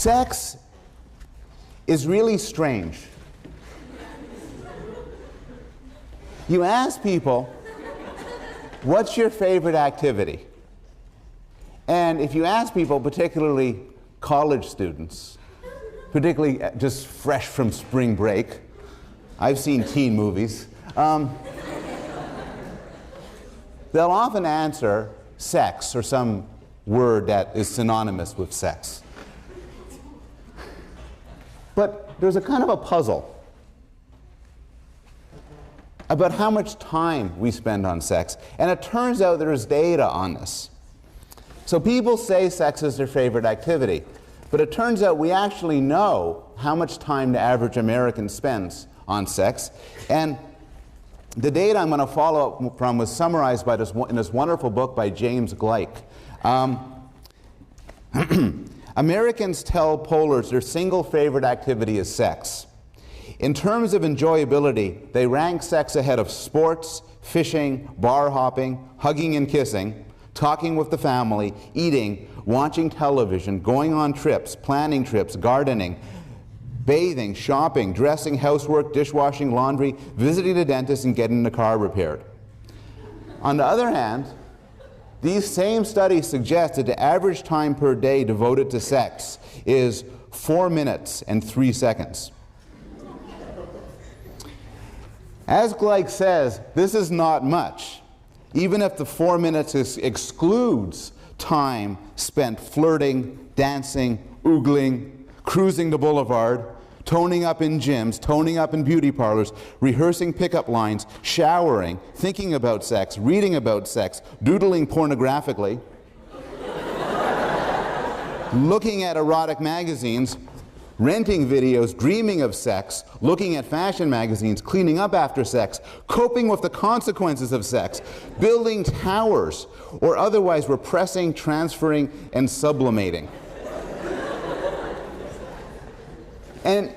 Sex is really strange. You ask people, what's your favorite activity? And if you ask people, particularly college students, particularly just fresh from spring break, I've seen teen movies, they'll often answer sex or some word that is synonymous with sex. But there's a kind of a puzzle about how much time we spend on sex. And it turns out there's data on this. So people say sex is their favorite activity, but it turns out we actually know how much time the average American spends on sex. And the data I'm going to follow up from was summarized by in this wonderful book by James Gleick. Americans tell pollers their single favorite activity is sex. In terms of enjoyability, they rank sex ahead of sports, fishing, bar hopping, hugging and kissing, talking with the family, eating, watching television, going on trips, planning trips, gardening, bathing, shopping, dressing, housework, dishwashing, laundry, visiting the dentist, and getting the car repaired. On the other hand, these same studies suggest that the average time per day devoted to sex is 4 minutes and 3 seconds. As Gleick says, this is not much, even if the 4 minutes excludes time spent flirting, dancing, oogling, cruising the boulevard, toning up in gyms, toning up in beauty parlors, rehearsing pickup lines, showering, thinking about sex, reading about sex, doodling pornographically, looking at erotic magazines, renting videos, dreaming of sex, looking at fashion magazines, cleaning up after sex, coping with the consequences of sex, building towers, or otherwise repressing, transferring, and sublimating. And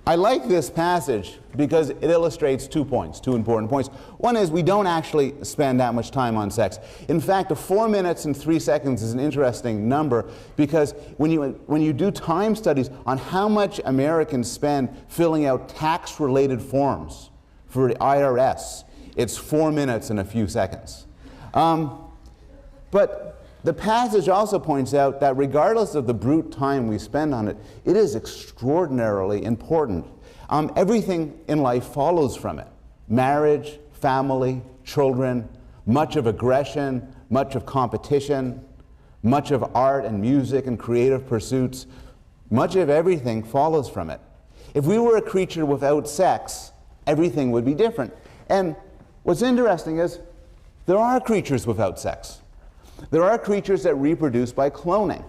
I like this passage because it illustrates 2 points, 2 important points. One is we don't actually spend that much time on sex. In fact, the 4 minutes and 3 seconds is an interesting number because when you do time studies on how much Americans spend filling out tax-related forms for the IRS, it's 4 minutes and a few seconds. But the passage also points out that regardless of the brute time we spend on it, it is extraordinarily important. Everything in life follows from it. Marriage, family, children, much of aggression, much of competition, much of art and music and creative pursuits, much of everything follows from it. If we were a creature without sex, everything would be different. And what's interesting is there are creatures without sex. There are creatures that reproduce by cloning.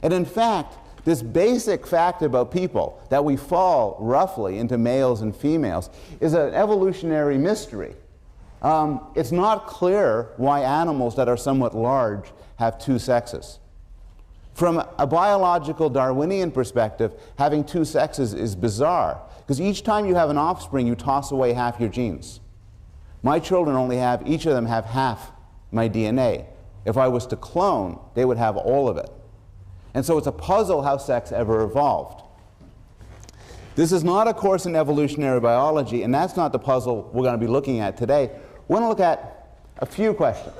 And in fact, this basic fact about people, that we fall roughly into males and females, is an evolutionary mystery. It's not clear why animals that are somewhat large have 2 sexes. From a biological Darwinian perspective, having 2 sexes is bizarre, because each time you have an offspring, you toss away half your genes. My children each of them have half my DNA. If I was to clone, they would have all of it. And so it's a puzzle how sex ever evolved. This is not a course in evolutionary biology, and that's not the puzzle we're going to be looking at today. We're going to look at a few questions.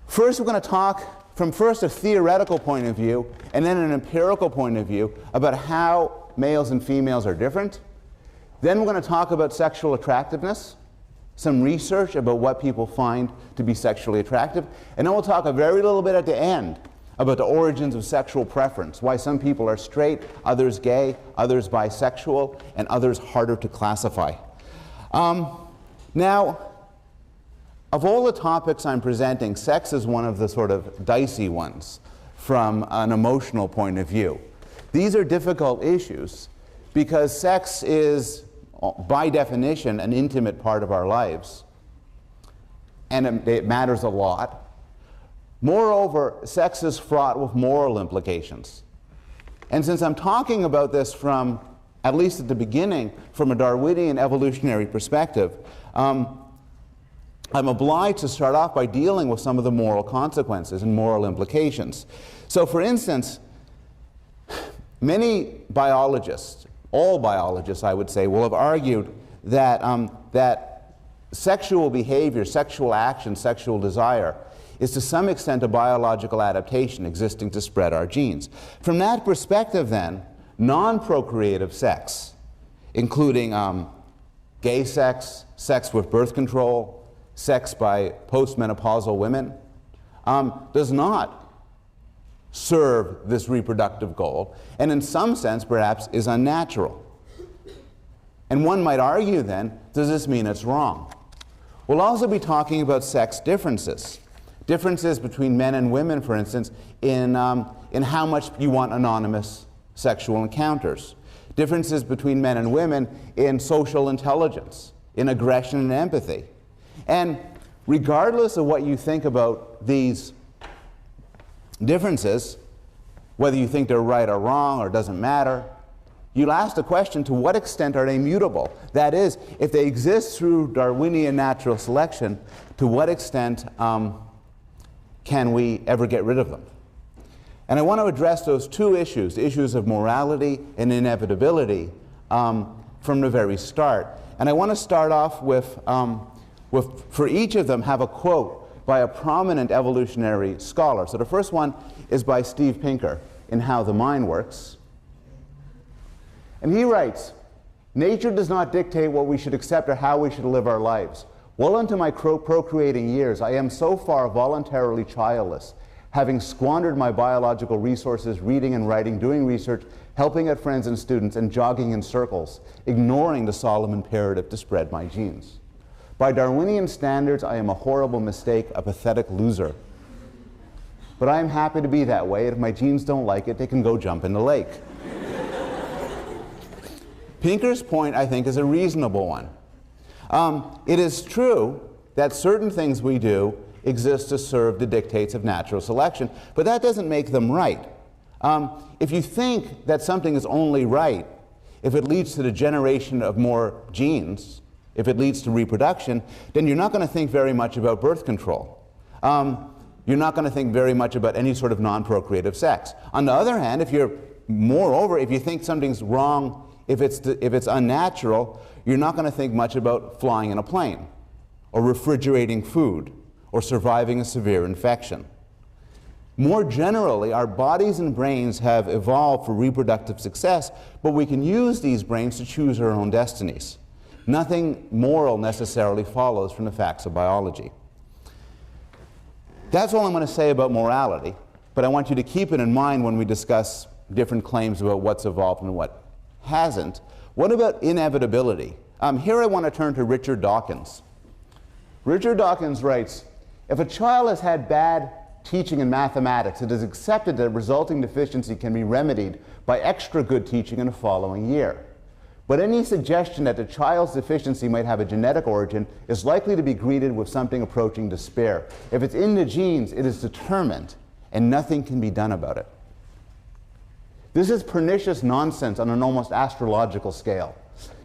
First, we're going to talk from first a theoretical point of view and then an empirical point of view about how males and females are different. Then we're going to talk about sexual attractiveness, some research about what people find to be sexually attractive, and then we'll talk a very little bit at the end about the origins of sexual preference, why some people are straight, others gay, others bisexual, and others harder to classify. Now, of all the topics I'm presenting, sex is one of the sort of dicey ones from an emotional point of view. These are difficult issues because sex is, by definition, an intimate part of our lives, and it matters a lot. Moreover, sex is fraught with moral implications. And since I'm talking about this from, at least at the beginning, from a Darwinian evolutionary perspective, I'm obliged to start off by dealing with some of the moral consequences and moral implications. So for instance, many biologists, all biologists I would say, will have argued that, that sexual behavior, sexual action, sexual desire is to some extent a biological adaptation existing to spread our genes. From that perspective then, non-procreative sex, including gay sex, sex with birth control, sex by postmenopausal women, does not serve this reproductive goal, and in some sense perhaps is unnatural. And one might argue then, does this mean it's wrong? We'll also be talking about sex differences. Differences between men and women, for instance, in how much you want anonymous sexual encounters. Differences between men and women in social intelligence, in aggression and empathy. And regardless of what you think about these differences, whether you think they're right or wrong or doesn't matter, you'll ask the question, to what extent are they mutable? That is, if they exist through Darwinian natural selection, to what extent can we ever get rid of them? And I want to address those two issues, the issues of morality and inevitability, from the very start. And I want to start off with, for each of them, have a quote by a prominent evolutionary scholar. So the first one is by Steve Pinker in How the Mind Works. And he writes, "Nature does not dictate what we should accept or how we should live our lives. Well into my procreating years, I am so far voluntarily childless, having squandered my biological resources reading and writing, doing research, helping out friends and students, and jogging in circles, ignoring the solemn imperative to spread my genes. By Darwinian standards, I am a horrible mistake, a pathetic loser. But I am happy to be that way, and if my genes don't like it, they can go jump in the lake." Pinker's point, I think, is a reasonable one. It is true that certain things we do exist to serve the dictates of natural selection, but that doesn't make them right. If you think that something is only right if it leads to the generation of more genes, if it leads to reproduction, then you're not going to think very much about birth control. You're not going to think very much about any sort of non-procreative sex. On the other hand, if you think something's wrong, if it's unnatural, you're not going to think much about flying in a plane, or refrigerating food, or surviving a severe infection. More generally, our bodies and brains have evolved for reproductive success, but we can use these brains to choose our own destinies. Nothing moral necessarily follows from the facts of biology. That's all I'm going to say about morality, but I want you to keep it in mind when we discuss different claims about what's evolved and what hasn't. What about inevitability? Here I want to turn to Richard Dawkins. Richard Dawkins writes, "If a child has had bad teaching in mathematics, it is accepted that resulting deficiency can be remedied by extra good teaching in the following year. But any suggestion that the child's deficiency might have a genetic origin is likely to be greeted with something approaching despair. If it's in the genes, it is determined, and nothing can be done about it." This is pernicious nonsense on an almost astrological scale.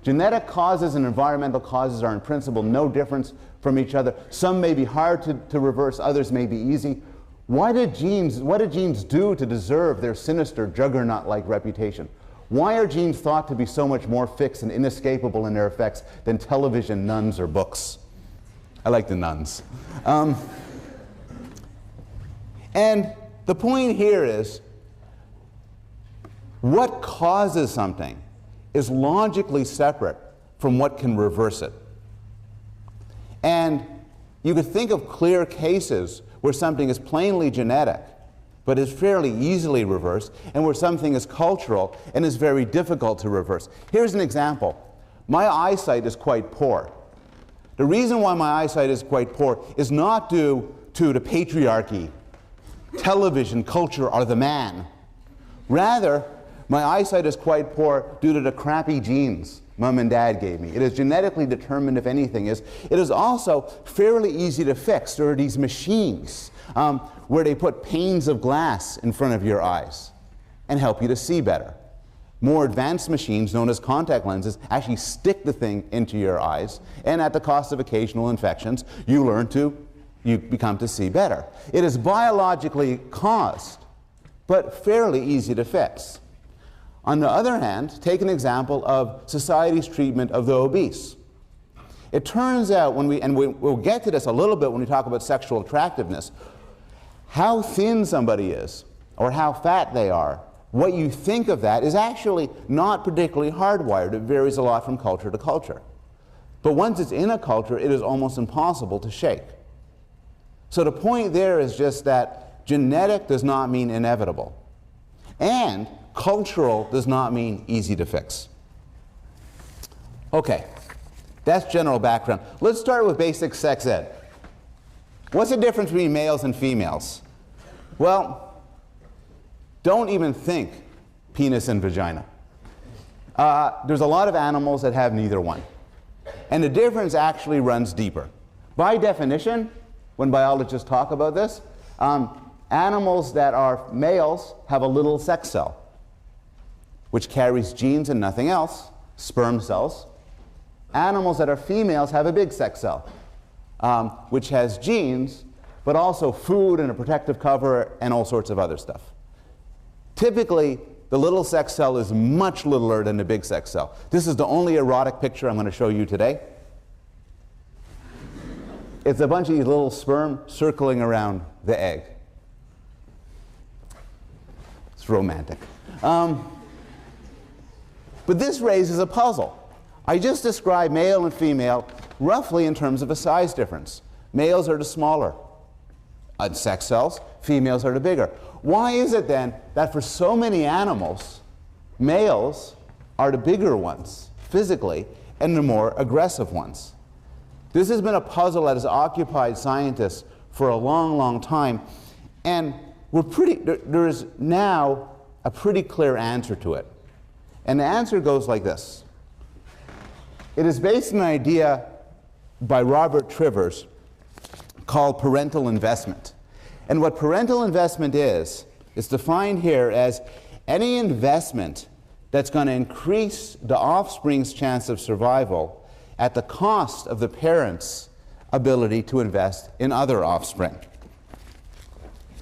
Genetic causes and environmental causes are in principle no different from each other. Some may be hard to reverse, others may be easy. What do genes do to deserve their sinister juggernaut-like reputation? Why are genes thought to be so much more fixed and inescapable in their effects than television, nuns, or books? I like the nuns. And the point here is, what causes something is logically separate from what can reverse it. And you could think of clear cases where something is plainly genetic, but is fairly easily reversed, and where something is cultural and is very difficult to reverse. Here's an example. My eyesight is quite poor. The reason why my eyesight is quite poor is not due to the patriarchy, television, culture, or the man. Rather, my eyesight is quite poor due to the crappy genes Mom and Dad gave me. It is genetically determined, if anything is. It is also fairly easy to fix. There are these machines where they put panes of glass in front of your eyes and help you to see better. More advanced machines, known as contact lenses, actually stick the thing into your eyes, and at the cost of occasional infections, you become to see better. It is biologically caused, but fairly easy to fix. On the other hand, take an example of society's treatment of the obese. It turns out, we'll get to this a little bit when we talk about sexual attractiveness, how thin somebody is or how fat they are, what you think of that is actually not particularly hardwired. It varies a lot from culture to culture. But once it's in a culture, it is almost impossible to shake. So the point there is just that genetic does not mean inevitable. And cultural does not mean easy to fix. Okay, that's general background. Let's start with basic sex ed. What's the difference between males and females? Well, don't even think penis and vagina. There's a lot of animals that have neither one. And the difference actually runs deeper. By definition, when biologists talk about this, animals that are males have a little sex cell, which carries genes and nothing else, sperm cells. Animals that are females have a big sex cell, which has genes, but also food and a protective cover and all sorts of other stuff. Typically, the little sex cell is much littler than the big sex cell. This is the only erotic picture I'm going to show you today. It's a bunch of these little sperm circling around the egg. It's romantic. But this raises a puzzle. I just described male and female roughly in terms of a size difference. Males are the smaller sex cells, females are the bigger. Why is it then that for so many animals, males are the bigger ones physically and the more aggressive ones? This has been a puzzle that has occupied scientists for a long, long time, and there is now a pretty clear answer to it. And the answer goes like this. It is based on an idea by Robert Trivers called parental investment. And what parental investment is defined here as any investment that's going to increase the offspring's chance of survival at the cost of the parent's ability to invest in other offspring.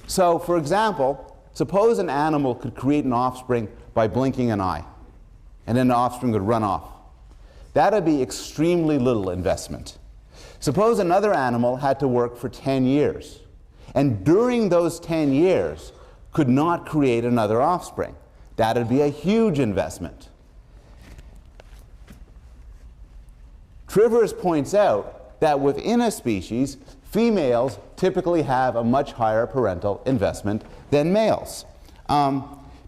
So, for example, suppose an animal could create an offspring by blinking an eye, and then the offspring would run off. That would be extremely little investment. Suppose another animal had to work for 10 years, and during those 10 years could not create another offspring. That would be a huge investment. Trivers points out that within a species, females typically have a much higher parental investment than males.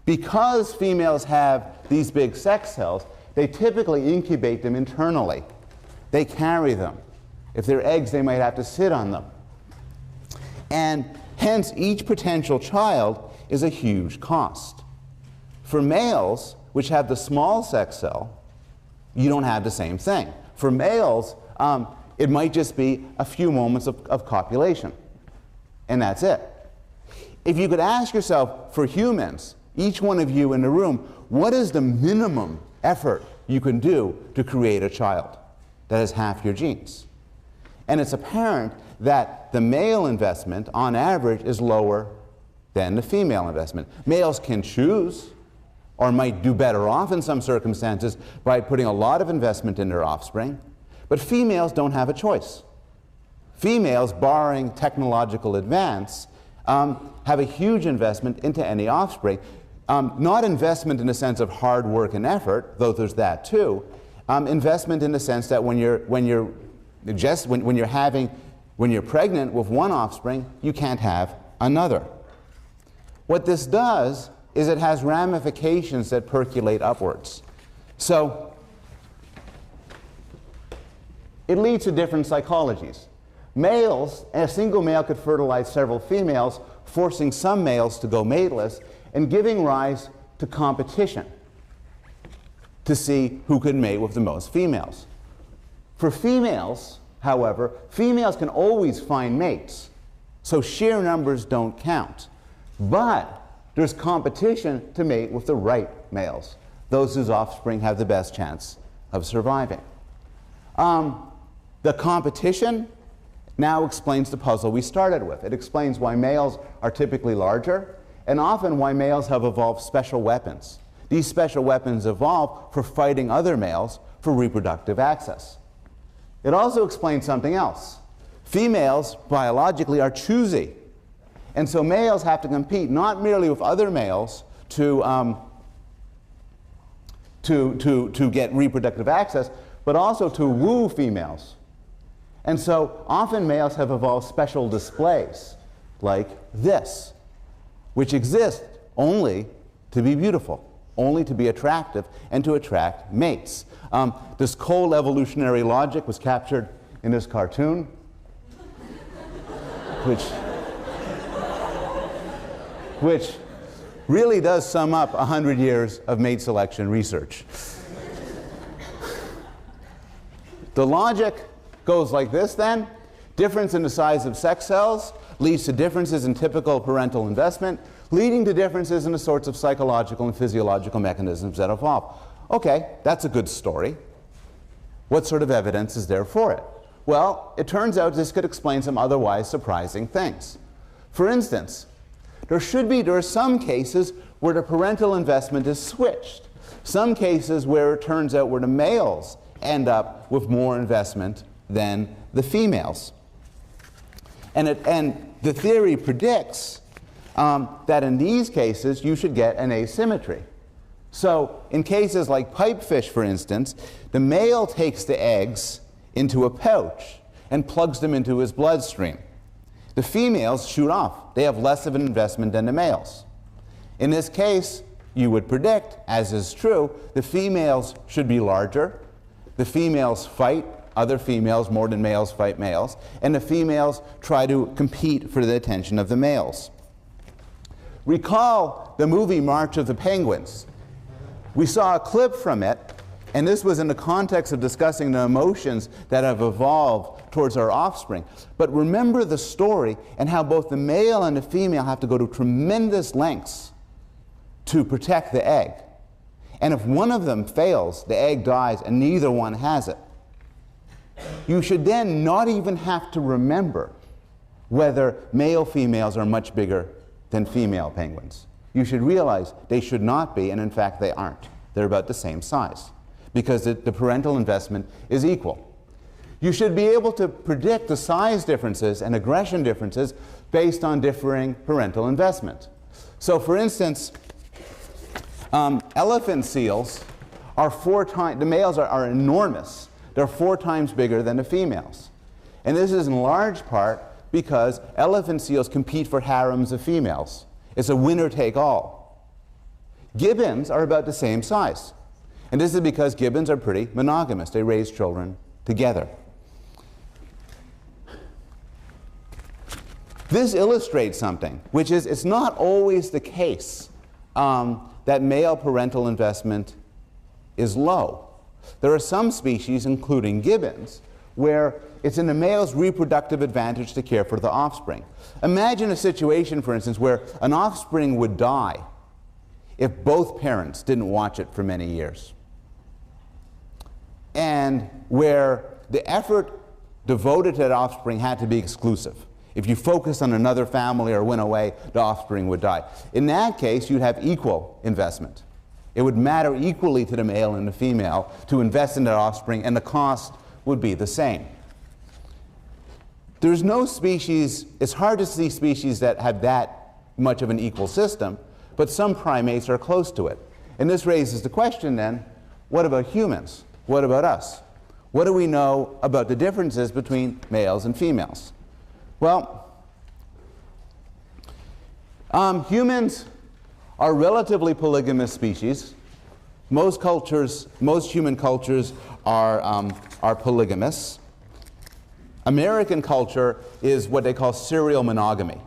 Because females have these big sex cells, they typically incubate them internally. They carry them. If they're eggs, they might have to sit on them. And hence, each potential child is a huge cost. For males, which have the small sex cell, you don't have the same thing. For males, it might just be a few moments of copulation, and that's it. If you could ask yourself, for humans, each one of you in the room, what is the minimum effort you can do to create a child that has half your genes? And it's apparent that the male investment, on average, is lower than the female investment. Males can choose, or might do better off in some circumstances, by putting a lot of investment in their offspring, but females don't have a choice. Females, barring technological advance, have a huge investment into any offspring. Not investment in the sense of hard work and effort, though there's that too. Investment in the sense that when you're pregnant with one offspring, you can't have another. What this does is it has ramifications that percolate upwards. So it leads to different psychologies. Males, a single male could fertilize several females, forcing some males to go mateless and giving rise to competition to see who can mate with the most females. For females, however, females can always find mates, so sheer numbers don't count. But there's competition to mate with the right males, those whose offspring have the best chance of surviving. The competition now explains the puzzle we started with. It explains why males are typically larger, and often why males have evolved special weapons. These special weapons evolved for fighting other males for reproductive access. It also explains something else. Females, biologically, are choosy. And so males have to compete not merely with other males to get reproductive access, but also to woo females. And so often males have evolved special displays, like this, which exist only to be beautiful, only to be attractive, and to attract mates. This cold evolutionary logic was captured in this cartoon, which really does sum up 100 years of mate selection research. The logic goes like this then. Difference in the size of sex cells leads to differences in typical parental investment, leading to differences in the sorts of psychological and physiological mechanisms that evolve. Okay, that's a good story. What sort of evidence is there for it? Well, it turns out this could explain some otherwise surprising things. For instance, there are some cases where the parental investment is switched. Some cases where it turns out where the males end up with more investment than the females. And the theory predicts that in these cases you should get an asymmetry. So in cases like pipefish, for instance, the male takes the eggs into a pouch and plugs them into his bloodstream. The females shoot off. They have less of an investment than the males. In this case, you would predict, as is true, the females should be larger. The females fight other females more than males fight males, and the females try to compete for the attention of the males. Recall the movie March of the Penguins. We saw a clip from it, and this was in the context of discussing the emotions that have evolved towards our offspring. But remember the story and how both the male and the female have to go to tremendous lengths to protect the egg. And if one of them fails, the egg dies and neither one has it. You should then not even have to remember whether male females are much bigger than female penguins. You should realize they should not be, and in fact they aren't. They're about the same size because the parental investment is equal. You should be able to predict the size differences and aggression differences based on differing parental investment. So for instance, elephant seals are the males are enormous. They're 4 times bigger than the females. And this is in large part because elephant seals compete for harems of females. It's a winner-take-all. Gibbons are about the same size. And this is because gibbons are pretty monogamous. They raise children together. This illustrates something, which is it's not always the case that male parental investment is low. There are some species, including gibbons, where it's in the male's reproductive advantage to care for the offspring. Imagine a situation, for instance, where an offspring would die if both parents didn't watch it for many years, and where the effort devoted to that offspring had to be exclusive. If you focused on another family or went away, the offspring would die. In that case, you'd have equal investment. It would matter equally to the male and the female to invest in that offspring, and the cost would be the same. There's no species, it's hard to see species that have that much of an equal system, but some primates are close to it. And this raises the question then, what about humans? What about us? What do we know about the differences between males and females? Well, humans are relatively polygamous species. Most human cultures are polygamous. American culture is what they call serial monogamy.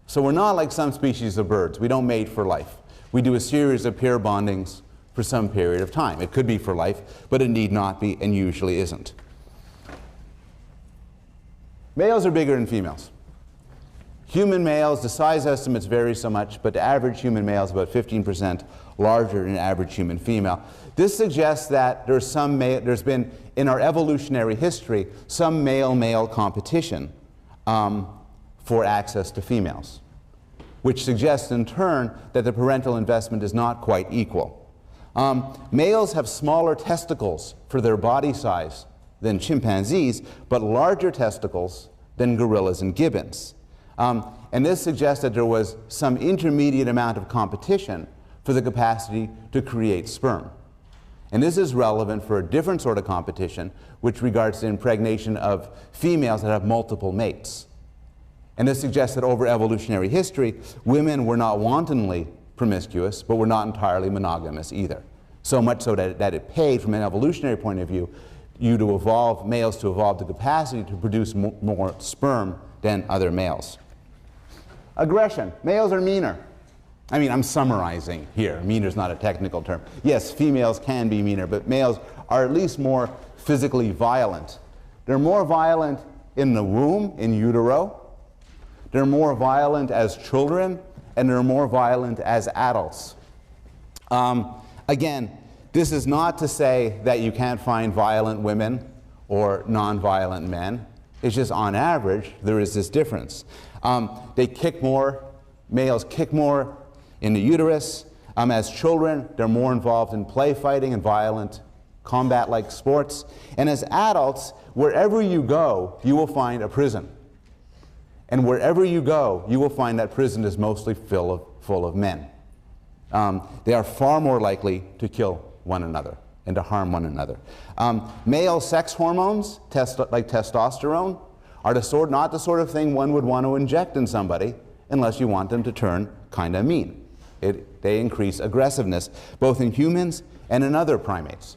So we're not like some species of birds. We don't mate for life. We do a series of pair bondings for some period of time. It could be for life, but it need not be, and usually isn't. Males are bigger than females. Human males, the size estimates vary so much, but the average human male is about 15% larger than an average human female. This suggests that there's been, in our evolutionary history, some male-male competition for access to females. which suggests in turn that the parental investment is not quite equal. Males have smaller testicles for their body size than chimpanzees, but larger testicles than gorillas and gibbons. And this suggests that there was some intermediate amount of competition for the capacity to create sperm. And this is relevant for a different sort of competition, which regards the impregnation of females that have multiple mates. And this suggests that over evolutionary history, women were not wantonly promiscuous, but were not entirely monogamous either. So much so that it paid, from an evolutionary point of view, males to evolve the capacity to produce more sperm than other males. Aggression. Males are meaner. I mean, I'm summarizing here. Meaner is not a technical term. Yes, females can be meaner, but males are at least more physically violent. They're more violent in the womb, in utero. They're more violent as children, and they're more violent as adults. Again, this is not to say that you can't find violent women or non-violent men. It's just on average, there is this difference. They kick more, males kick more in the uterus. As children, they're more involved in play fighting and violent combat-like sports. And as adults, wherever you go, you will find a prison. And wherever you go, you will find that prison is mostly full of men. They are far more likely to kill one another and to harm one another. Male sex hormones, like testosterone, are not the sort of thing one would want to inject in somebody unless you want them to turn kind of mean. They increase aggressiveness, both in humans and in other primates.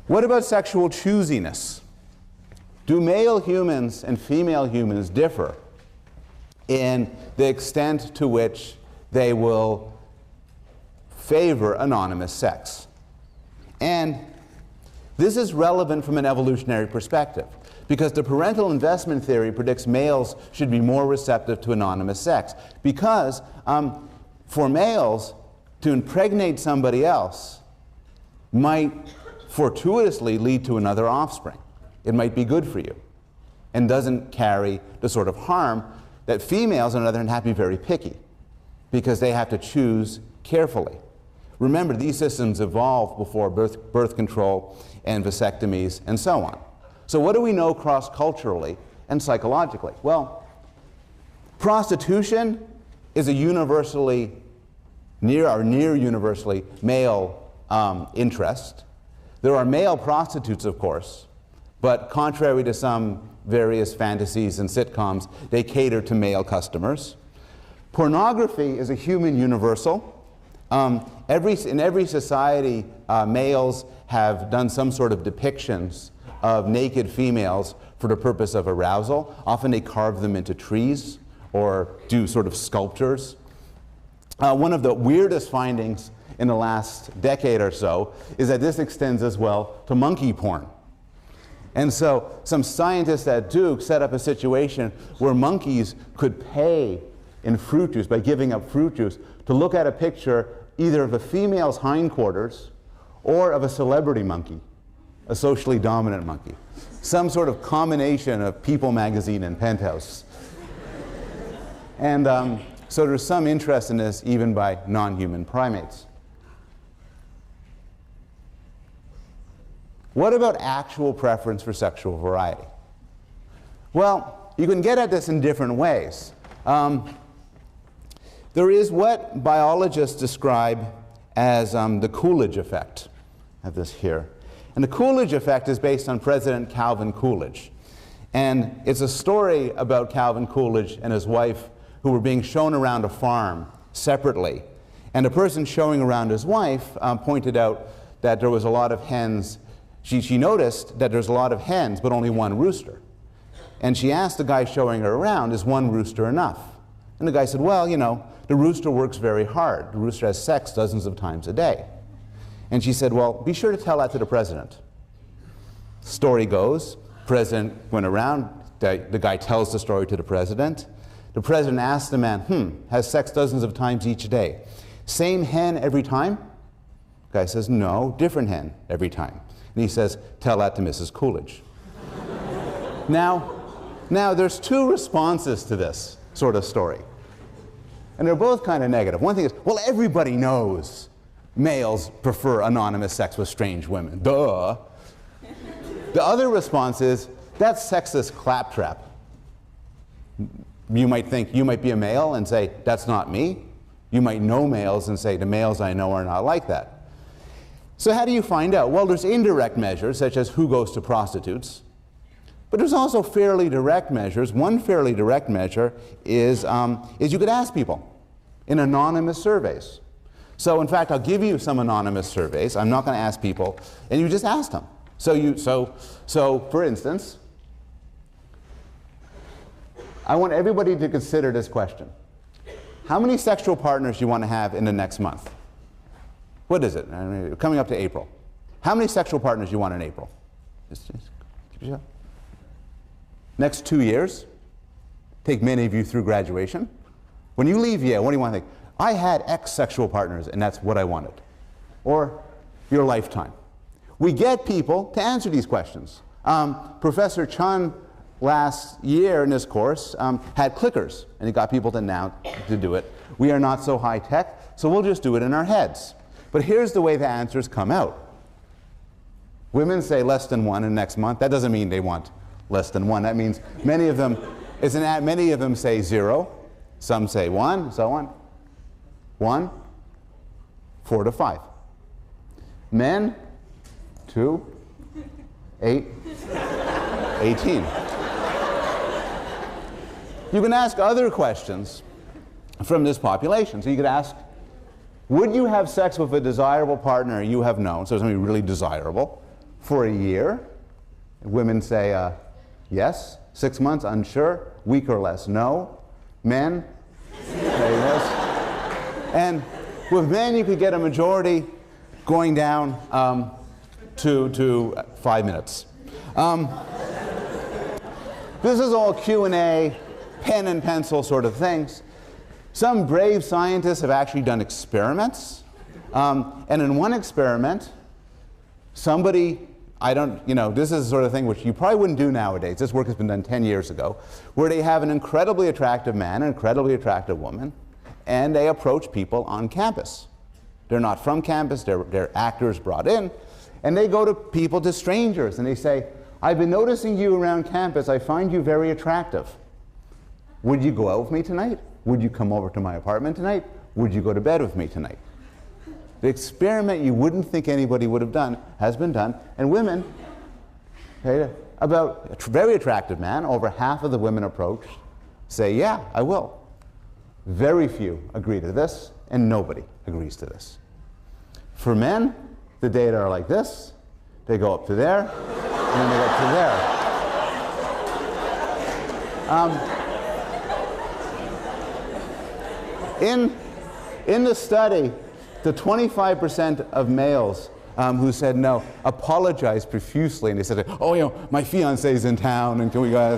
What about sexual choosiness? Do male humans and female humans differ in the extent to which they will favor anonymous sex? And this is relevant from an evolutionary perspective, because the parental investment theory predicts males should be more receptive to anonymous sex. Because for males, to impregnate somebody else might fortuitously lead to another offspring. It might be good for you and doesn't carry the sort of harm that females, on the other hand, have to be very picky, because they have to choose carefully. Remember, these systems evolved before birth control and vasectomies and so on. So what do we know cross-culturally and psychologically? Well, prostitution is a universally, near universally male interest. There are male prostitutes, of course, but contrary to some various fantasies and sitcoms, they cater to male customers. Pornography is a human universal. In every society, males have done some sort of depictions of naked females for the purpose of arousal. Often they carve them into trees or do sort of sculptures. One of the weirdest findings in the last decade or so is that this extends as well to monkey porn. And so some scientists at Duke set up a situation where monkeys could pay in fruit juice, by giving up fruit juice, to look at a picture either of a female's hindquarters or of a celebrity monkey, a socially dominant monkey. Some sort of combination of People magazine and Penthouse. And so there's some interest in this even by non-human primates. What about actual preference for sexual variety? Well, you can get at this in different ways. There is what biologists describe as the Coolidge effect. I have this here. And the Coolidge effect is based on President Calvin Coolidge. And it's a story about Calvin Coolidge and his wife who were being shown around a farm separately. And the person showing around his wife pointed out that there was a lot of hens. She noticed that there's a lot of hens, but only one rooster. And she asked the guy showing her around, is one rooster enough? And the guy said, well, you know, the rooster works very hard. The rooster has sex dozens of times a day. And she said, well, be sure to tell that to the president. Story goes, president went around, the guy tells the story to the president. The president asked the man, has sex dozens of times each day. Same hen every time? The guy says, no, different hen every time. And he says, tell that to Mrs. Coolidge. Now, there's two responses to this sort of story. And they're both kind of negative. One thing is, well, everybody knows males prefer anonymous sex with strange women. Duh. The other response is, that's sexist claptrap. You might think, you might be a male and say, that's not me. You might know males and say, the males I know are not like that. So how do you find out? Well, there's indirect measures, such as who goes to prostitutes. But there's also fairly direct measures. One fairly direct measure is you could ask people in anonymous surveys. So in fact, I'll give you some anonymous surveys. I'm not going to ask people, and you just ask them. So for instance, I want everybody to consider this question. How many sexual partners do you want to have in the next month? What is it? I mean, coming up to April. How many sexual partners do you want in April? Next 2 years. Take many of you through graduation. When you leave Yale, what do you want to think? I had X sexual partners, and that's what I wanted. Or your lifetime. We get people to answer these questions. Professor Chun last year in this course had clickers, and he got people to do it. We are not so high tech, so we'll just do it in our heads. But here's the way the answers come out. Women say less than one in next month. That doesn't mean they want less than one. That means many of them say 0. Some say 1, so on. 1, 4 to 5. Men, 2, 8, 18. You can ask other questions from this population. So you could ask, would you have sex with a desirable partner you have known, so somebody really desirable, for a year? Women say yes. 6 months, unsure. Week or less, no. Men say yes. And with men, you could get a majority going down to 5 minutes. This is all Q&A, pen and pencil sort of things. Some brave scientists have actually done experiments. And in one experiment, somebody, this is the sort of thing which you probably wouldn't do nowadays. This work has been done 10 years ago, where they have an incredibly attractive man, an incredibly attractive woman, and they approach people on campus. They're not from campus, they're actors brought in, and they go to people, to strangers, and they say, I've been noticing you around campus, I find you very attractive. Would you go out with me tonight? Would you come over to my apartment tonight? Would you go to bed with me tonight? The experiment you wouldn't think anybody would have done has been done, and women, about a very attractive man, over half of the women approached, say, yeah, I will. Very few agree to this, and nobody agrees to this. For men, the data are like this. They go up to there, and then they go up to there. In the study, the 25% of males who said no apologized profusely, and they said, oh, my fiance's in town, and can we go?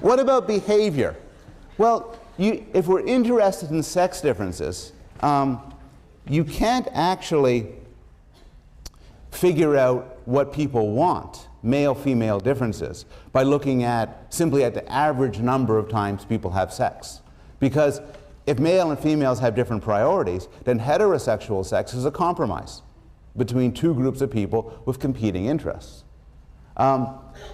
What about behavior? Well, if we're interested in sex differences, you can't actually figure out what people want, male-female differences, by looking simply at the average number of times people have sex. Because if male and females have different priorities, then heterosexual sex is a compromise between two groups of people with competing interests.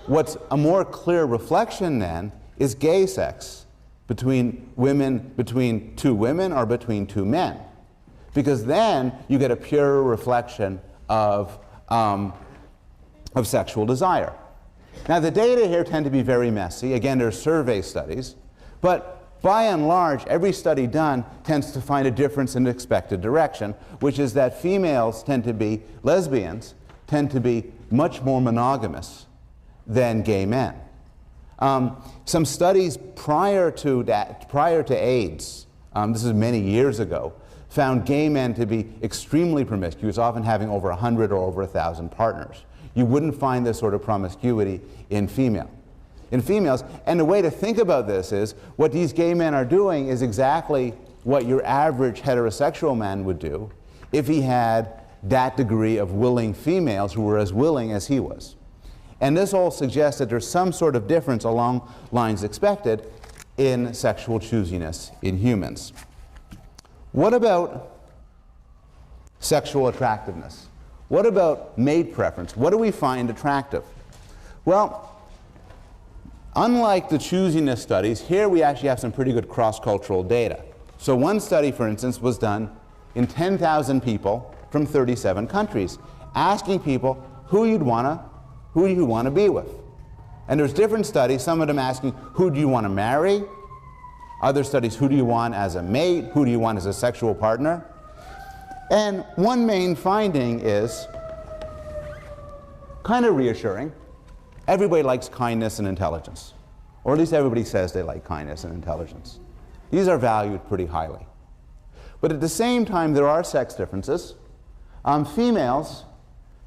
What's a more clear reflection then is gay sex between two women or between two men. Because then you get a pure reflection of sexual desire. Now the data here tend to be very messy. Again, there are survey studies, but by and large, every study done tends to find a difference in the expected direction, which is that lesbians tend to be much more monogamous than gay men. Some studies prior to AIDS, this is many years ago, found gay men to be extremely promiscuous, often having over 100 or over 1,000 partners. You wouldn't find this sort of promiscuity in females. And the way to think about this is, what these gay men are doing is exactly what your average heterosexual man would do if he had that degree of willing females who were as willing as he was. And this all suggests that there's some sort of difference along lines expected in sexual choosiness in humans. What about sexual attractiveness? What about mate preference? What do we find attractive? Well, unlike the choosiness studies, here we actually have some pretty good cross-cultural data. So one study, for instance, was done in 10,000 people from 37 countries, asking people who you want to be with. And there's different studies, some of them asking, who do you want to marry? Other studies, who do you want as a mate? Who do you want as a sexual partner? And one main finding is kind of reassuring. Everybody likes kindness and intelligence. Or at least everybody says they like kindness and intelligence. These are valued pretty highly. But at the same time, there are sex differences. Females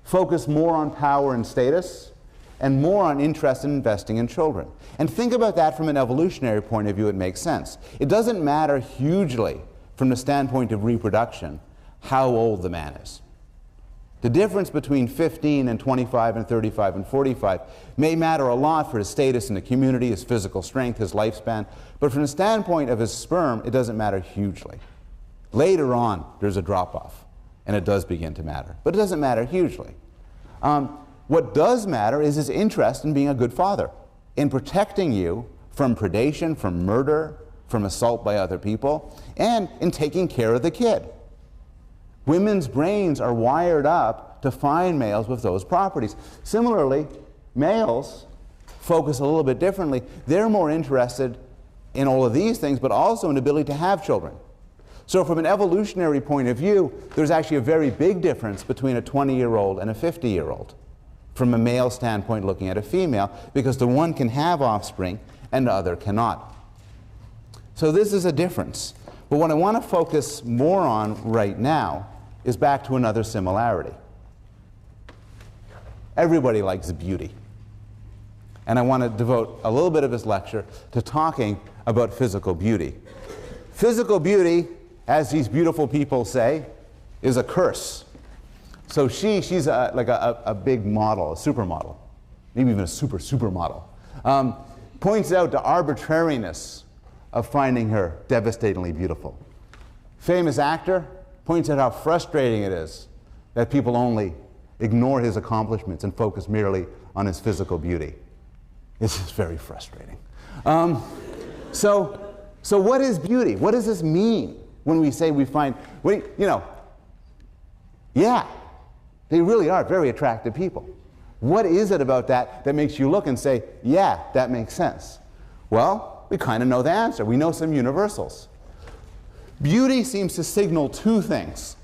focus more on power and status and more on interest in investing in children. And think about that from an evolutionary point of view, it makes sense. It doesn't matter hugely from the standpoint of reproduction how old the man is. The difference between 15 and 25 and 35 and 45 may matter a lot for his status in the community, his physical strength, his lifespan, but from the standpoint of his sperm, it doesn't matter hugely. Later on, there's a drop-off, and it does begin to matter, but it doesn't matter hugely. What does matter is his interest in being a good father, in protecting you from predation, from murder, from assault by other people, and in taking care of the kid. Women's brains are wired up to find males with those properties. Similarly, males focus a little bit differently. They're more interested in all of these things, but also in the ability to have children. So from an evolutionary point of view, there's actually a very big difference between a 20-year-old and a 50-year-old from a male standpoint looking at a female, because the one can have offspring and the other cannot. So this is a difference. But what I want to focus more on right now is back to another similarity. Everybody likes beauty. And I want to devote a little bit of this lecture to talking about physical beauty. Physical beauty, as these beautiful people say, is a curse. So she's like a big model, a supermodel, maybe even a supermodel, points out the arbitrariness of finding her devastatingly beautiful. Famous actor points out how frustrating it is that people only ignore his accomplishments and focus merely on his physical beauty. It's just very frustrating. So what is beauty? What does this mean when we say we find, yeah, they really are very attractive people. What is it about that that makes you look and say, yeah, that makes sense? Well, we kind of know the answer. We know some universals. Beauty seems to signal two things.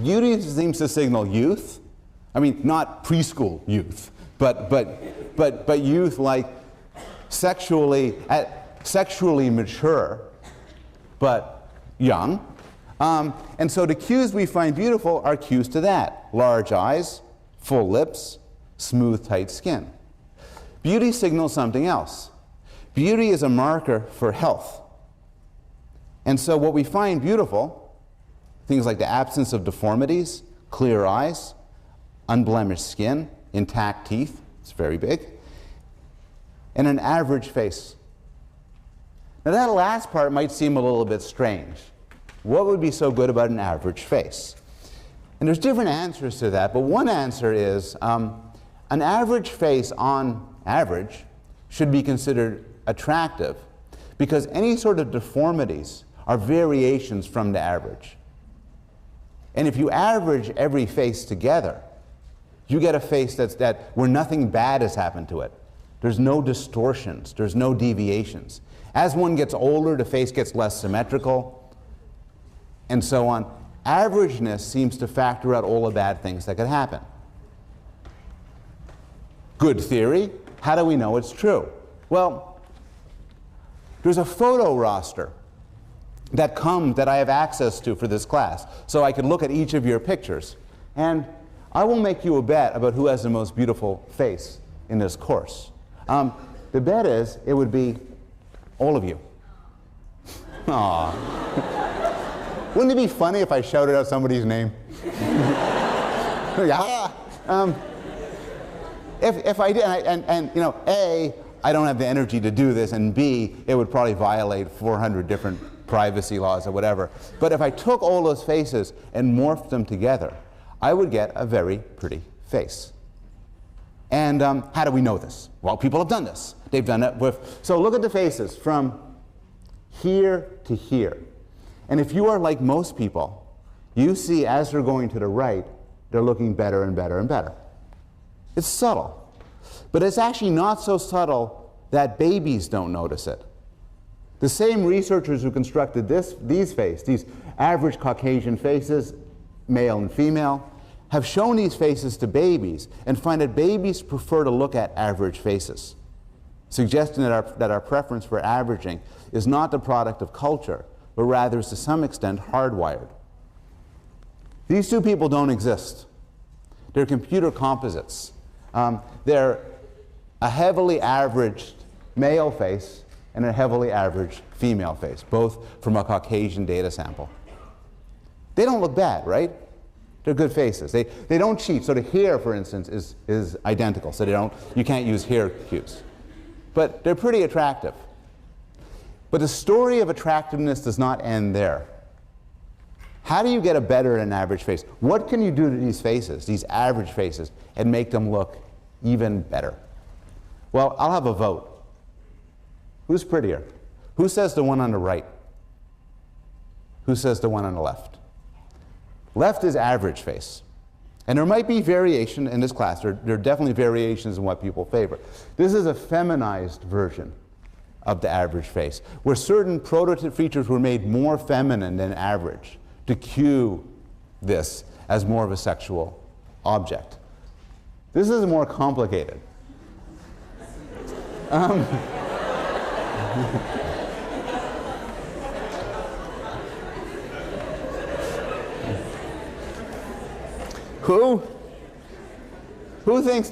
Beauty seems to signal youth. I mean, not preschool youth, but youth like sexually mature, but young. And so the cues we find beautiful are cues to that. Large eyes, full lips, smooth, tight skin. Beauty signals something else. Beauty is a marker for health. And so what we find beautiful, things like the absence of deformities, clear eyes, unblemished skin, intact teeth, it's very big, and an average face. Now that last part might seem a little bit strange. What would be so good about an average face? And there's different answers to that, but one answer is an average face on average should be considered attractive because any sort of deformities are variations from the average. And if you average every face together, you get a face where nothing bad has happened to it. There's no distortions, there's no deviations. As one gets older, the face gets less symmetrical, and so on. Averageness seems to factor out all the bad things that could happen. Good theory. How do we know it's true? Well, there's a photo roster that I have access to for this class. So I could look at each of your pictures. And I will make you a bet about who has the most beautiful face in this course. The bet is it would be all of you. Aww. Wouldn't it be funny if I shouted out somebody's name? Yeah. if I did, and you know, A, I don't have the energy to do this, and B, it would probably violate 400 different privacy laws or whatever. But if I took all those faces and morphed them together, I would get a very pretty face. And how do we know this? Well, people have done this. They've done it with, so look at the faces from here to here. And if you are like most people, you see as they're going to the right, they're looking better and better and better. It's subtle. But it's actually not so subtle that babies don't notice it. The same researchers who constructed these faces, these average Caucasian faces, male and female, have shown these faces to babies and find that babies prefer to look at average faces, suggesting that our preference for averaging is not the product of culture, but rather is to some extent hardwired. These two people don't exist. They're computer composites. They're a heavily averaged male face and a heavily averaged female face, both from a Caucasian data sample. They don't look bad, right? They're good faces. They don't cheat. So the hair, for instance, is identical. So you can't use hair cues. But they're pretty attractive. But the story of attractiveness does not end there. How do you get a better than average face? What can you do to these faces, these average faces, and make them look even better? Well, I'll have a vote. Who's prettier? Who says the one on the right? Who says the one on the left? Left is average face. And there might be variation in this class. There are definitely variations in what people favor. This is a feminized version of the average face, where certain prototype features were made more feminine than average to cue this as more of a sexual object. This is more complicated. Who thinks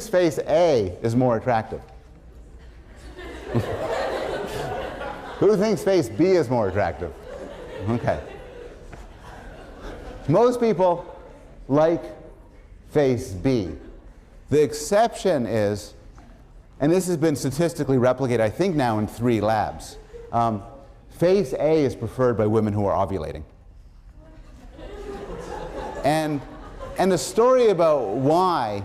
face A is more attractive? Who thinks face B is more attractive? Okay. Most people like face B. The exception is, and this has been statistically replicated, I think now in 3 labs, face A is preferred by women who are ovulating. And the story about why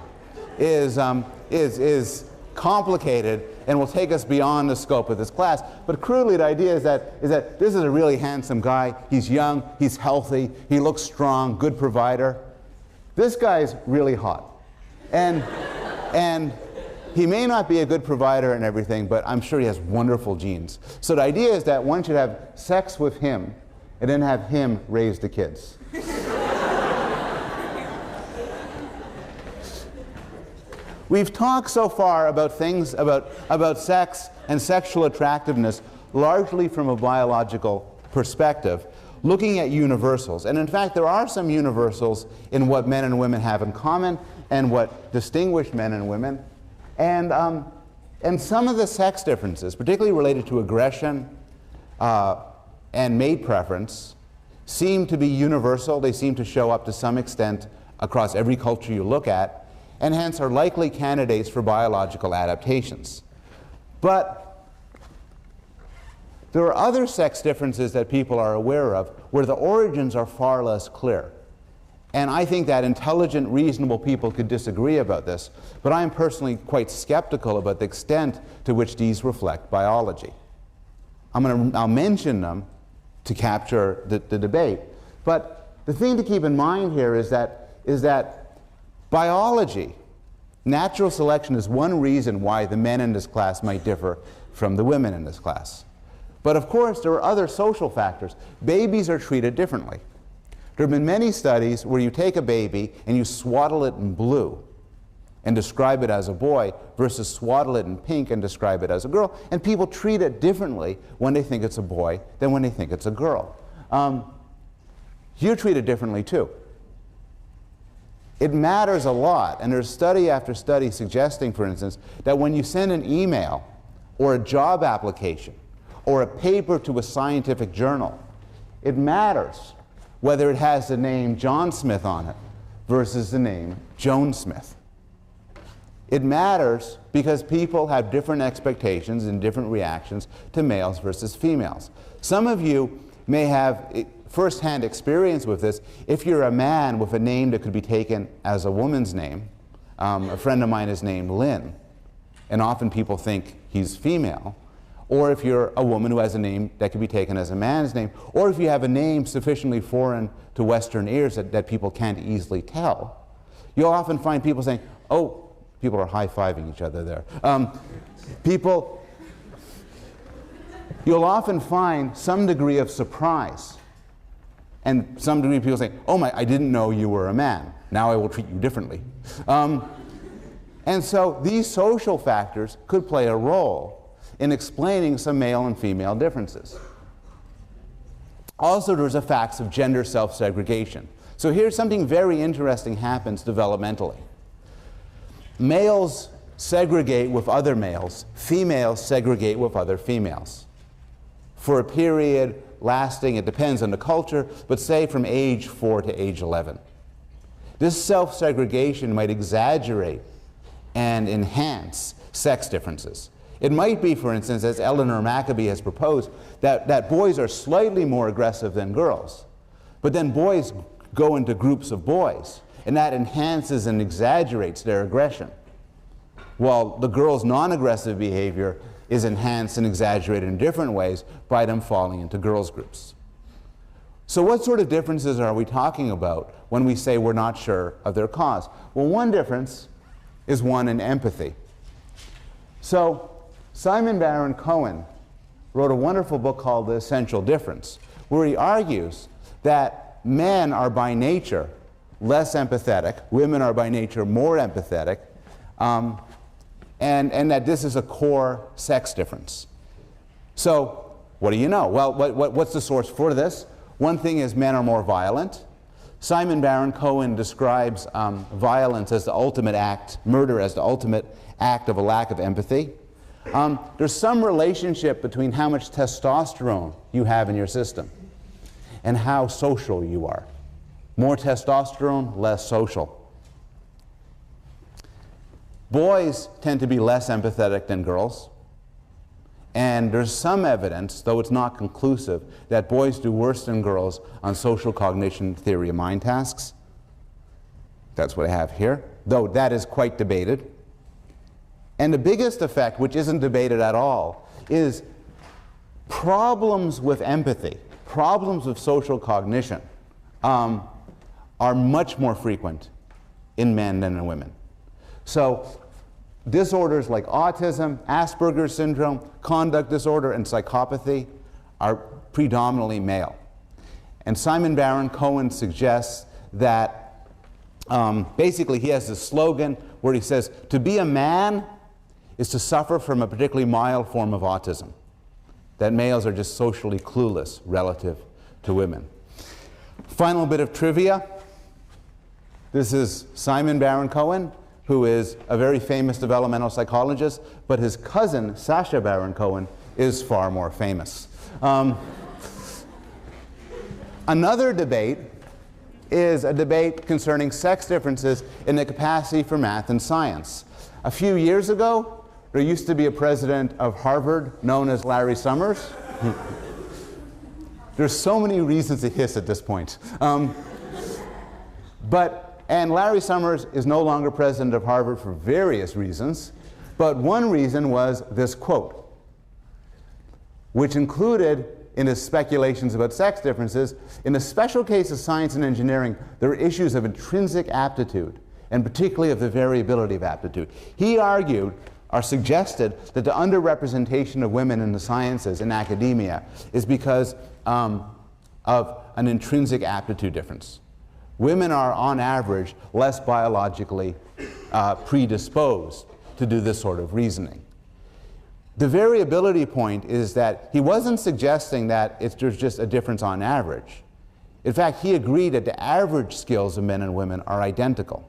is complicated and will take us beyond the scope of this class. But crudely, the idea is that this is a really handsome guy. He's young, he's healthy, he looks strong, good provider. This guy's really hot. And he may not be a good provider and everything, but I'm sure he has wonderful genes. So the idea is that one should have sex with him and then have him raise the kids. We've talked so far about things, about sex and sexual attractiveness, largely from a biological perspective, looking at universals. And in fact, there are some universals in what men and women have in common and what distinguish men and women. And some of the sex differences, particularly related to aggression and mate preference, seem to be universal. They seem to show up to some extent across every culture you look at, and hence are likely candidates for biological adaptations. But there are other sex differences that people are aware of where the origins are far less clear. And I think that intelligent, reasonable people could disagree about this, but I am personally quite skeptical about the extent to which these reflect biology. I'll mention them to capture the debate. But the thing to keep in mind here is that biology, natural selection, is one reason why the men in this class might differ from the women in this class. But of course, there are other social factors. Babies are treated differently. There have been many studies where you take a baby and you swaddle it in blue and describe it as a boy versus swaddle it in pink and describe it as a girl. And people treat it differently when they think it's a boy than when they think it's a girl. You're treated differently too. It matters a lot, and there's study after study suggesting, for instance, that when you send an email or a job application or a paper to a scientific journal, it matters whether it has the name John Smith on it versus the name Joan Smith. It matters because people have different expectations and different reactions to males versus females. Some of you may have first-hand experience with this. If you're a man with a name that could be taken as a woman's name, a friend of mine is named Lynn, and often people think he's female. Or if you're a woman who has a name that could be taken as a man's name, or if you have a name sufficiently foreign to Western ears that people can't easily tell, you'll often find people saying, oh, people are high-fiving each other there. You'll often find some degree of surprise, and some degree of people saying, oh my, I didn't know you were a man. Now I will treat you differently. And so these social factors could play a role in explaining some male and female differences. Also, there's the facts of gender self-segregation. So here's something very interesting happens developmentally. Males segregate with other males, females segregate with other females. For a period lasting, it depends on the culture, but say from age 4 to age 11. This self-segregation might exaggerate and enhance sex differences. It might be, for instance, as Eleanor Maccabee has proposed, that boys are slightly more aggressive than girls. But then boys go into groups of boys, and that enhances and exaggerates their aggression, while the girls' non-aggressive behavior is enhanced and exaggerated in different ways by them falling into girls' groups. So what sort of differences are we talking about when we say we're not sure of their cause? Well, one difference is one in empathy. So Simon Baron-Cohen wrote a wonderful book called The Essential Difference, where he argues that men are by nature less empathetic, women are by nature more empathetic, and that this is a core sex difference. So what do you know? Well, what's the source for this? One thing is men are more violent. Simon Baron-Cohen describes violence as the ultimate act, murder as the ultimate act of a lack of empathy. There's some relationship between how much testosterone you have in your system and how social you are. More testosterone, less social. Boys tend to be less empathetic than girls. And there's some evidence, though it's not conclusive, that boys do worse than girls on social cognition theory of mind tasks. That's what I have here, though that is quite debated. And the biggest effect, which isn't debated at all, is problems with empathy, problems with social cognition, are much more frequent in men than in women. So disorders like autism, Asperger's syndrome, conduct disorder, and psychopathy are predominantly male. And Simon Baron-Cohen suggests that basically he has this slogan where he says, to be a man is to suffer from a particularly mild form of autism, that males are just socially clueless relative to women. Final bit of trivia. This is Simon Baron-Cohen, who is a very famous developmental psychologist, but his cousin, Sacha Baron-Cohen, is far more famous. Another debate is a debate concerning sex differences in the capacity for math and science. A few years ago, there used to be a president of Harvard known as Larry Summers. There's so many reasons to hiss at this point. And Larry Summers is no longer president of Harvard for various reasons, but one reason was this quote, which included in his speculations about sex differences, in the special case of science and engineering, there are issues of intrinsic aptitude, and particularly of the variability of aptitude. He argued, or suggested, that the underrepresentation of women in the sciences, in academia, is because of an intrinsic aptitude difference. Women are, on average, less biologically predisposed to do this sort of reasoning. The variability point is that he wasn't suggesting that there's just a difference on average. In fact, he agreed that the average skills of men and women are identical.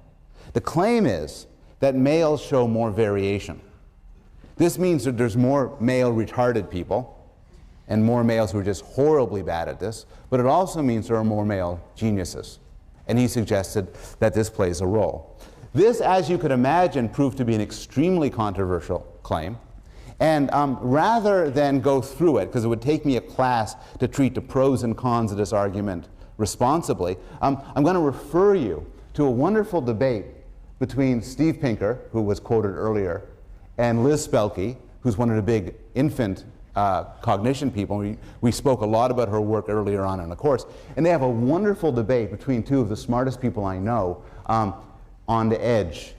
The claim is that males show more variation. This means that there's more male retarded people and more males who are just horribly bad at this, but it also means there are more male geniuses. And he suggested that this plays a role. This, as you could imagine, proved to be an extremely controversial claim. And rather than go through it, because it would take me a class to treat the pros and cons of this argument responsibly, I'm going to refer you to a wonderful debate between Steve Pinker, who was quoted earlier, and Liz Spelke, who's one of the big infant cognition people. We spoke a lot about her work earlier on in the course. And they have a wonderful debate between two of the smartest people I know on the Edge,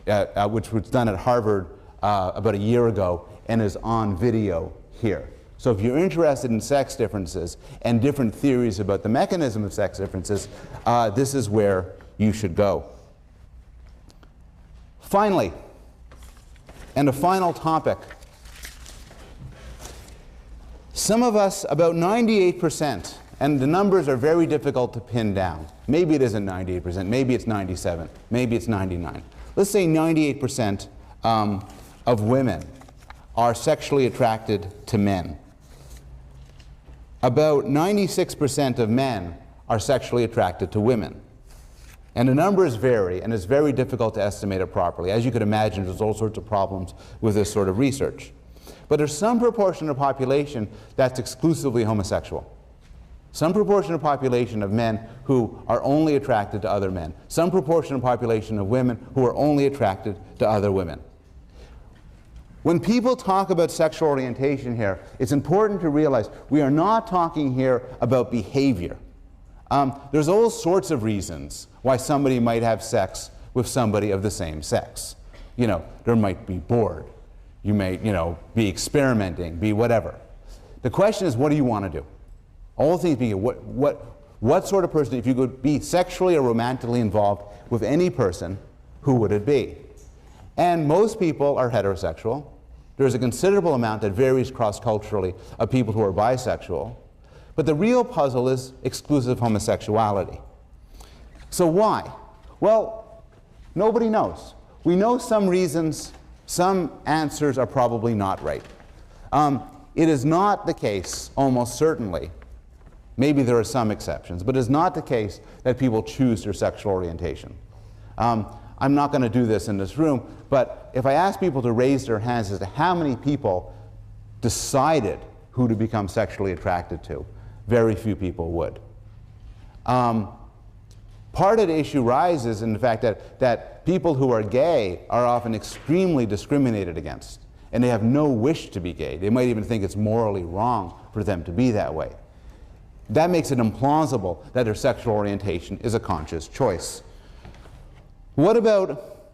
which was done at Harvard about a year ago and is on video here. So if you're interested in sex differences and different theories about the mechanism of sex differences, this is where you should go. Finally, and a final topic. Some of us, about 98%, and the numbers are very difficult to pin down. Maybe it isn't 98%, maybe it's 97, maybe it's 99. Let's say 98% of women are sexually attracted to men. About 96% of men are sexually attracted to women. And the numbers vary, and it's very difficult to estimate it properly. As you could imagine, there's all sorts of problems with this sort of research. But there's some proportion of the population that's exclusively homosexual. Some proportion of the population of men who are only attracted to other men. Some proportion of the population of women who are only attracted to other women. When people talk about sexual orientation here, it's important to realize we are not talking here about behavior. There's all sorts of reasons why somebody might have sex with somebody of the same sex. You know, there might be bored. You may, be experimenting, be whatever. The question is, what do you want to do? All things being, what sort of person, if you could be sexually or romantically involved with any person, who would it be? And most people are heterosexual. There's a considerable amount that varies cross-culturally of people who are bisexual. But the real puzzle is exclusive homosexuality. So why? Well, nobody knows. We know some reasons. Some answers are probably not right. It is not the case, almost certainly, maybe there are some exceptions, but it is not the case that people choose their sexual orientation. I'm not going to do this in this room, but if I ask people to raise their hands as to how many people decided who to become sexually attracted to, very few people would. Part of the issue rises in the fact that people who are gay are often extremely discriminated against, and they have no wish to be gay. They might even think it's morally wrong for them to be that way. That makes it implausible that their sexual orientation is a conscious choice. What about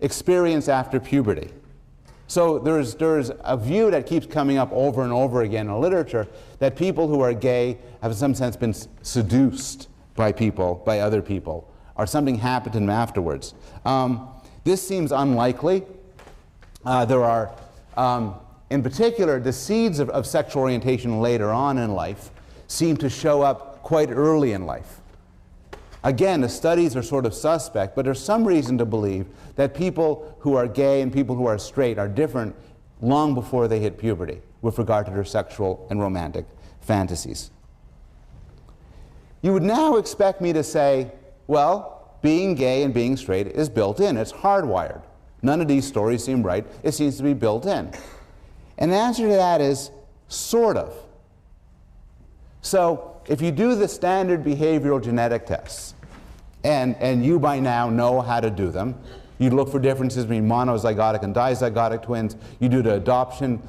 experience after puberty? So there's a view that keeps coming up over and over again in the literature that people who are gay have in some sense been seduced by other people, or something happened to them afterwards. This seems unlikely. There are, in particular, the seeds of sexual orientation later on in life seem to show up quite early in life. Again, the studies are sort of suspect, but there's some reason to believe that people who are gay and people who are straight are different long before they hit puberty with regard to their sexual and romantic fantasies. You would now expect me to say, well, being gay and being straight is built in, it's hardwired. None of these stories seem right, it seems to be built in. And the answer to that is, sort of. So, if you do the standard behavioral genetic tests, and you by now know how to do them, you look for differences between monozygotic and dizygotic twins, you do the adoption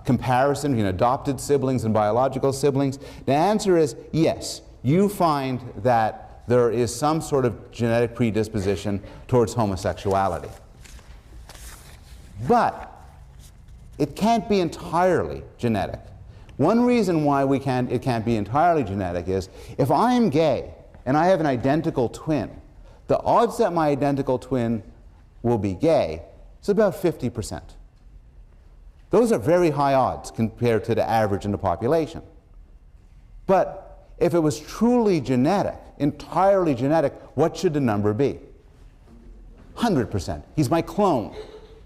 comparison between adopted siblings and biological siblings, the answer is yes. You find that there is some sort of genetic predisposition towards homosexuality. But it can't be entirely genetic. One reason why it can't be entirely genetic is if I'm gay and I have an identical twin, the odds that my identical twin will be gay is about 50%. Those are very high odds compared to the average in the population. But if it was truly genetic, entirely genetic, what should the number be? 100%. He's my clone.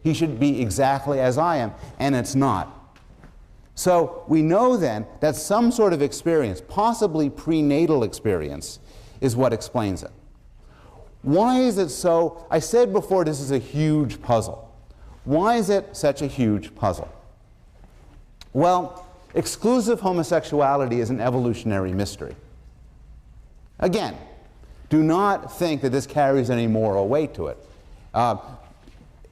He should be exactly as I am, and it's not. So we know then that some sort of experience, possibly prenatal experience, is what explains it. Why is it so? I said before this is a huge puzzle. Why is it such a huge puzzle? Well, exclusive homosexuality is an evolutionary mystery. Again, do not think that this carries any moral weight to it.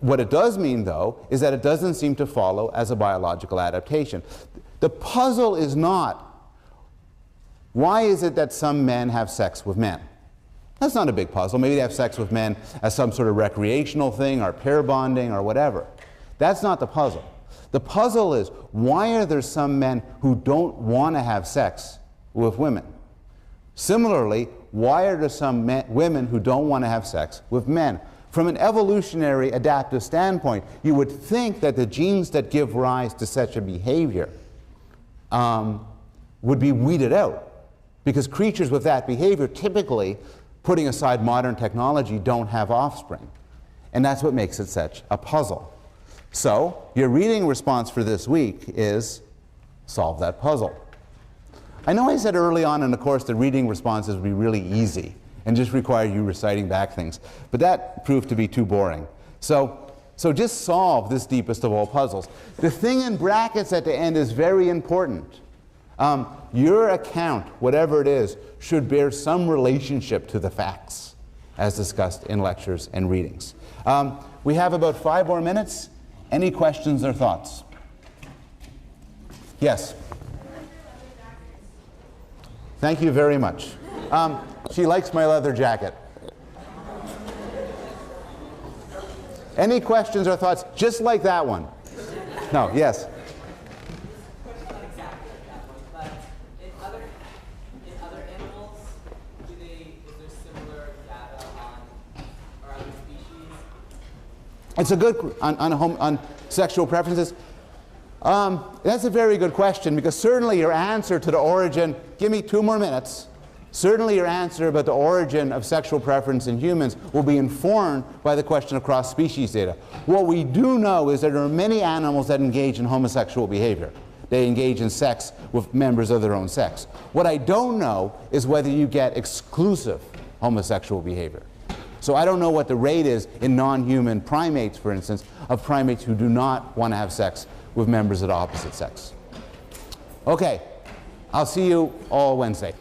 What it does mean, though, is that it doesn't seem to follow as a biological adaptation. The puzzle is not, why is it that some men have sex with men? That's not a big puzzle. Maybe they have sex with men as some sort of recreational thing or pair bonding or whatever. That's not the puzzle. The puzzle is, why are there some men who don't want to have sex with women? Similarly, why are there some women who don't want to have sex with men? From an evolutionary adaptive standpoint, you would think that the genes that give rise to such a behavior would be weeded out, because creatures with that behavior typically, putting aside modern technology, don't have offspring. And that's what makes it such a puzzle. So, your reading response for this week is solve that puzzle. I know I said early on in the course that reading responses would be really easy and just require you reciting back things, but that proved to be too boring. So just solve this deepest of all puzzles. The thing in brackets at the end is very important. Your account, whatever it is, should bear some relationship to the facts, as discussed in lectures and readings. We have about 5 more minutes. Any questions or thoughts? Yes? Thank you very much. She likes my leather jacket. Any questions or thoughts just like that one? No, yes? Not exactly like that one, but in other animals, is there similar data on other species? It's a good, on sexual preferences. That's a very good question, because certainly your answer to the origin, give me 2 more minutes, certainly your answer about the origin of sexual preference in humans will be informed by the question of cross-species data. What we do know is that there are many animals that engage in homosexual behavior. They engage in sex with members of their own sex. What I don't know is whether you get exclusive homosexual behavior. So I don't know what the rate is in non-human primates, for instance, of primates who do not want to have sex with members of the opposite sex. Okay, I'll see you all Wednesday.